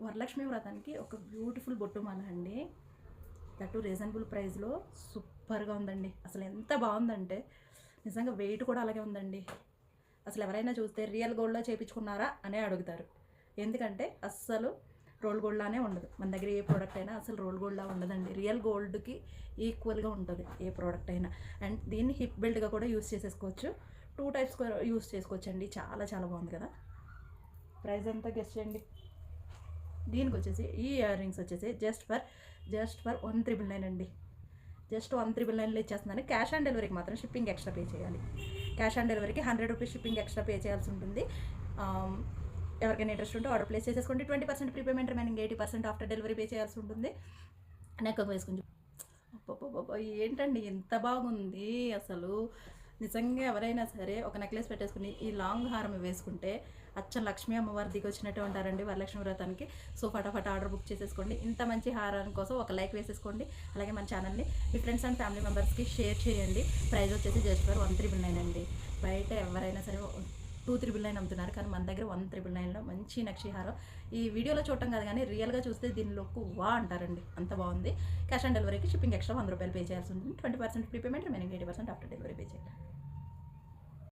వరలక్ష్మి వ్రతానికి ఒక బ్యూటిఫుల్ బొట్టు మాల అండి. దట్టు రీజనబుల్ ప్రైస్లో సూపర్గా ఉందండి. అసలు ఎంత బాగుందంటే నిజంగా వెయిట్ కూడా అలాగే ఉందండి. అసలు ఎవరైనా చూస్తే రియల్ గోల్డ్లో చేయించుకున్నారా అనే అడుగుతారు. ఎందుకంటే అస్సలు రోల్ గోల్డ్లానే ఉండదు. మన దగ్గర ఏ ప్రోడక్ట్ అయినా అసలు రోల్ గోల్డ్లా ఉండదండి. రియల్ గోల్డ్కి ఈక్వల్గా ఉంటుంది ఏ ప్రోడక్ట్ అయినా. అండ్ దీన్ని హిప్ బెల్ట్గా కూడా యూస్ చేసేసుకోవచ్చు. 2 టైప్స్ యూస్ చేసుకోవచ్చు అండి. చాలా చాలా బాగుంది కదా. ప్రైస్ ఎంత గెస్ చేయండి. దీనికి వచ్చేసి ఈ ఇయర్ రింగ్స్ వచ్చేసి జస్ట్ ఫర్ 1,999 అండి. జస్ట్ 1,999లో ఇచ్చేస్తుందని. క్యాష్ ఆన్ డెలివరీకి మాత్రం షిప్పింగ్ ఎక్స్ట్రా పే చేయాలి. క్యాష్ ఆన్ డెలివరీకి 100 రూపీస్ షిప్పింగ్ ఎక్స్ట్రా పే చేయాల్సి ఉంటుంది. ఎవరికైనా ఇంట్రెస్ట్ ఉంటే ఆర్డర్ ప్లేస్ చేసేసుకోండి. 20% prepayment, remaining 80% after delivery pay చేయాల్సి ఉంటుంది. నెక్ వేసుకుని ఏంటండి ఎంత బాగుంది అసలు. నిజంగా ఎవరైనా సరే ఒక నెక్లెస్ పెట్టేసుకుని ఈ లాంగ్ హారం వేసుకుంటే అచ్చం లక్ష్మీ అమ్మవారి దిగి వచ్చినట్టు ఉంటారండి వరలక్ష్మి వ్రతానికి. సో ఫటాఫట్ ఆర్డర్ బుక్ చేసేసుకోండి. ఇంత మంచి హారం కోసం ఒక లైక్ వేసేసుకోండి. అలాగే మన ఛానల్ని మీ ఫ్రెండ్స్ అండ్ ఫ్యామిలీ మెంబర్స్కి షేర్ చేయండి. ప్రైస్ వచ్చేసి జస్ట్ ఫర్ 1,399 అండి. బయట ఎవరైనా సరే 2,399 అమ్ముతున్నారు, కానీ మన దగ్గర 1,399లో మంచి నక్షి హారం. ఈ వీడియోలో చూడటం కాదు కానీ రియల్గా చూస్తే దీనిలో వా అంటారండి, అంత బాగుంది. క్యాష్ ఆన్ డెలివరీకి షిప్పింగ్ ఎక్స్ట్రా 100 రూపాయలు పే చేయాల్సి ఉంటుంది. 20% prepayment, remaining 80% after delivery pay చేయాలి.